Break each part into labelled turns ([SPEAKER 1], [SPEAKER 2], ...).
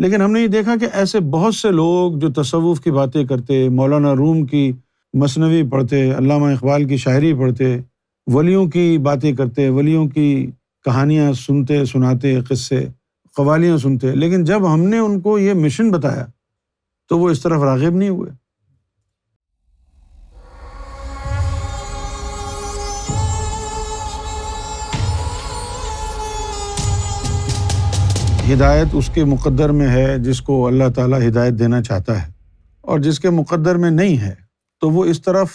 [SPEAKER 1] لیکن ہم نے یہ دیکھا کہ ایسے بہت سے لوگ جو تصوف کی باتیں کرتے، مولانا روم کی مثنوی پڑھتے، علامہ اقبال کی شاعری پڑھتے، ولیوں کی باتیں کرتے، ولیوں کی کہانیاں سنتے، سناتے، قصے قوالیاں سنتے، لیکن جب ہم نے ان کو یہ مشن بتایا تو وہ اس طرف راغب نہیں ہوئے۔ ہدایت اس کے مقدر میں ہے جس کو اللہ تعالیٰ ہدایت دینا چاہتا ہے، اور جس کے مقدر میں نہیں ہے تو وہ اس طرف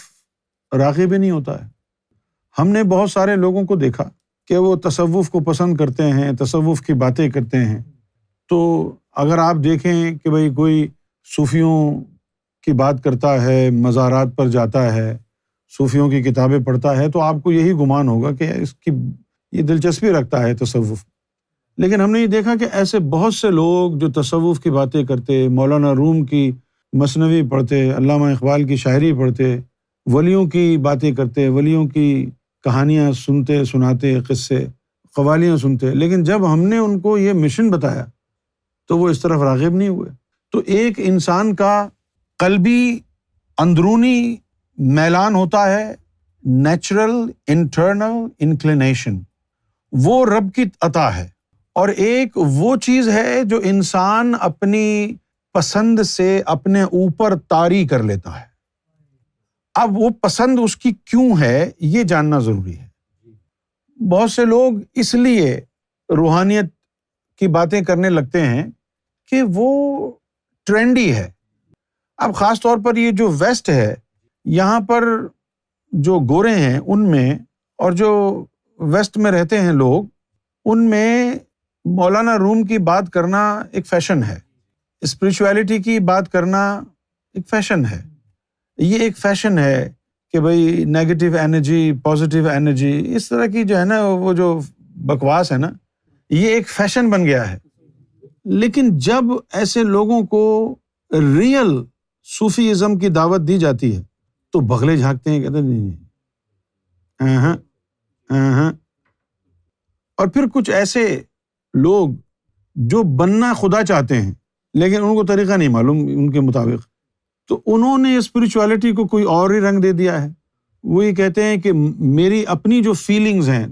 [SPEAKER 1] راغب ہی نہیں ہوتا ہے۔ ہم نے بہت سارے لوگوں کو دیکھا کہ وہ تصوف کو پسند کرتے ہیں، تصوف کی باتیں کرتے ہیں، تو اگر آپ دیکھیں کہ بھئی کوئی صوفیوں کی بات کرتا ہے، مزارات پر جاتا ہے، صوفیوں کی کتابیں پڑھتا ہے، تو آپ کو یہی گمان ہوگا کہ اس کی یہ دلچسپی رکھتا ہے تصوف۔ لیکن ہم نے یہ دیکھا کہ ایسے بہت سے لوگ جو تصوف کی باتیں کرتے، مولانا روم کی مثنوی پڑھتے، علامہ اقبال کی شاعری پڑھتے، ولیوں کی باتیں کرتے، ولیوں کی کہانیاں سنتے، سناتے، قصے قوالیاں سنتے، لیکن جب ہم نے ان کو یہ مشن بتایا تو وہ اس طرف راغب نہیں ہوئے۔ تو ایک انسان کا قلبی اندرونی میلان ہوتا ہے، نیچرل انٹرنل انکلینیشن، وہ رب کی عطا ہے، اور ایک وہ چیز ہے جو انسان اپنی پسند سے اپنے اوپر طاری کر لیتا ہے۔ اب وہ پسند اس کی کیوں ہے یہ جاننا ضروری ہے۔ بہت سے لوگ اس لیے روحانیت کی باتیں کرنے لگتے ہیں کہ وہ ٹرینڈی ہے۔ اب خاص طور پر یہ جو ویسٹ ہے، یہاں پر جو گورے ہیں ان میں، اور جو ویسٹ میں رہتے ہیں لوگ، ان میں مولانا روم کی بات کرنا ایک فیشن ہے، اسپریچویلٹی کی بات کرنا ایک فیشن ہے۔ یہ ایک فیشن ہے کہ بھئی نیگیٹو انرجی، پازیٹیو انرجی، اس طرح کی جو ہے نا وہ جو بکواس ہے نا، یہ ایک فیشن بن گیا ہے۔ لیکن جب ایسے لوگوں کو ریئل صوفی ازم کی دعوت دی جاتی ہے تو بغلے جھانکتے ہیں، کہتے ہیں نہیں، اور پھر کچھ ایسے لوگ جو بننا خدا چاہتے ہیں لیکن ان کو طریقہ نہیں معلوم ان کے مطابق، تو انہوں نے اسپریچویلٹی کو کوئی اور ہی رنگ دے دیا ہے۔ وہ یہ کہتے ہیں کہ میری اپنی جو فیلنگز ہیں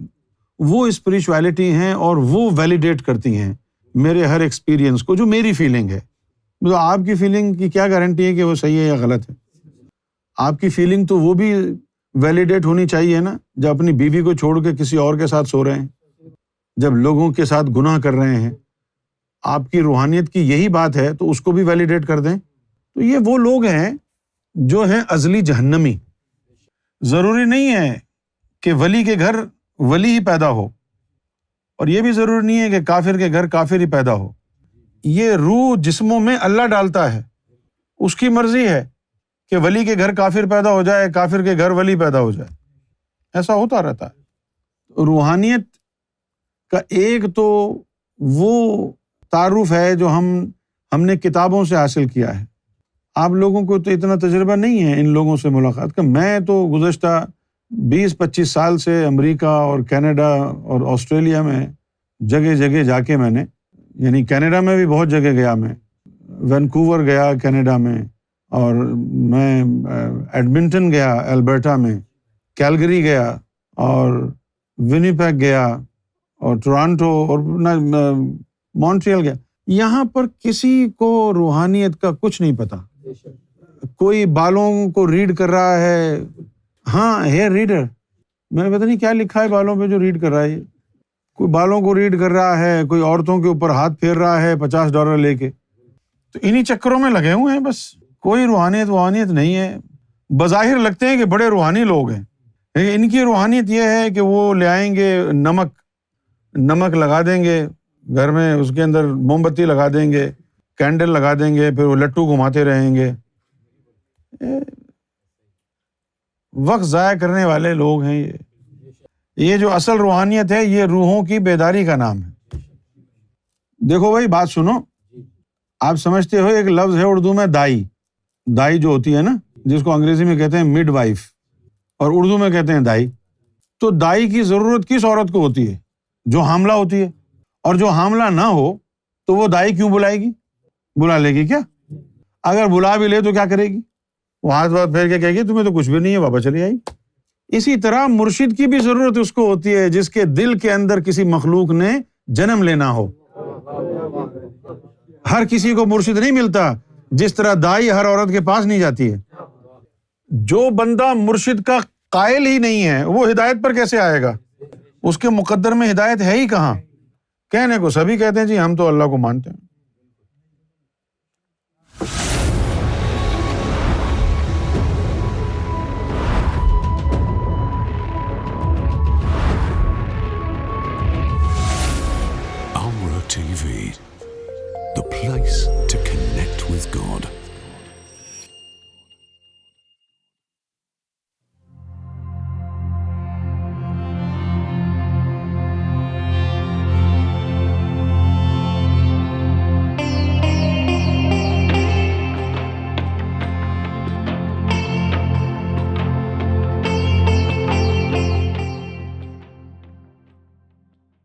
[SPEAKER 1] وہ اسپریچویلٹی ہیں، اور وہ ویلیڈیٹ کرتی ہیں میرے ہر ایکسپیرینس کو، جو میری فیلنگ ہے۔ تو آپ کی فیلنگ کی کیا گارنٹی ہے کہ وہ صحیح ہے یا غلط ہے؟ آپ کی فیلنگ تو وہ بھی ویلیڈیٹ ہونی چاہیے نا، جب اپنی بیوی کو چھوڑ کے کسی اور کے ساتھ سو رہے ہیں، جب لوگوں کے ساتھ گناہ کر رہے ہیں، آپ کی روحانیت کی یہی بات ہے تو اس کو بھی ویلیڈیٹ کر دیں۔ تو یہ وہ لوگ ہیں جو ہیں ازلی جہنمی۔ ضروری نہیں ہے کہ ولی کے گھر ولی ہی پیدا ہو، اور یہ بھی ضروری نہیں ہے کہ کافر کے گھر کافر ہی پیدا ہو۔ یہ روح جسموں میں اللہ ڈالتا ہے، اس کی مرضی ہے کہ ولی کے گھر کافر پیدا ہو جائے، کافر کے گھر ولی پیدا ہو جائے، ایسا ہوتا رہتا ہے۔ روحانیت کا ایک تو وہ تعارف ہے جو ہم نے کتابوں سے حاصل کیا ہے۔ آپ لوگوں کو تو اتنا تجربہ نہیں ہے ان لوگوں سے ملاقات کا۔ میں تو گزشتہ 20-25 سال سے امریکہ اور کینیڈا اور آسٹریلیا میں جگہ جگہ جا کے میں نے، یعنی کینیڈا میں بھی بہت جگہ گیا، میں وینکوور گیا کینیڈا میں، اور میں ایڈمنٹن گیا البرٹا میں، کیلگری گیا، اور ونیپیگ گیا، اور ٹورانٹو، اور مونٹریل گیا۔ یہاں پر کسی کو روحانیت کا کچھ نہیں پتا۔ کوئی بالوں کو ریڈ کر رہا ہے، ہاں ہیئر ریڈر، میں نے پتہ نہیں کیا لکھا ہے بالوں پہ جو ریڈ کر رہا ہے۔ کوئی بالوں کو ریڈ کر رہا ہے، کوئی عورتوں کے اوپر ہاتھ پھیر رہا ہے $50 لے کے۔ تو انہی چکروں میں لگے ہوئے ہیں، بس کوئی روحانیت نہیں ہے۔ بظاہر لگتے ہیں کہ بڑے روحانی لوگ ہیں، لیکن ان کی روحانیت یہ ہے کہ وہ لے آئیں گے نمک لگا دیں گے گھر میں، اس کے اندر موم بتی لگا دیں گے، کینڈل لگا دیں گے، پھر وہ لٹو گھماتے رہیں گے۔ وقت ضائع کرنے والے لوگ ہیں یہ جو اصل روحانیت ہے یہ روحوں کی بیداری کا نام ہے۔ دیکھو بھائی بات سنو، آپ سمجھتے ہو ایک لفظ ہے اردو میں دائی جو ہوتی ہے نا، جس کو انگریزی میں کہتے ہیں مڈ وائف، اور اردو میں کہتے ہیں دائی۔ تو دائی کی ضرورت کس عورت کو ہوتی ہے؟ جو حاملہ ہوتی ہے، اور جو حاملہ نہ ہو تو وہ دائی کیوں بلائے گی؟ بلا لے گی کیا؟ اگر بلا بھی لے تو کیا کرے گی؟ وہ ہاتھ پھیر کے کہے گی تمہیں تو کچھ بھی نہیں ہے، واپس چلی آئی۔ اسی طرح مرشد کی بھی ضرورت اس کو ہوتی ہے جس کے دل کے اندر کسی مخلوق نے جنم لینا ہو۔ ہر کسی کو مرشد نہیں ملتا، جس طرح دائی ہر عورت کے پاس نہیں جاتی ہے۔ جو بندہ مرشد کا قائل ہی نہیں ہے وہ ہدایت پر کیسے آئے گا؟ اس کے مقدر میں ہدایت ہے ہی کہاں؟ کہنے کو سبھی کہتے ہیں جی ہم تو اللہ کو مانتے ہیں۔
[SPEAKER 2] Amra TV, the place to connect with God.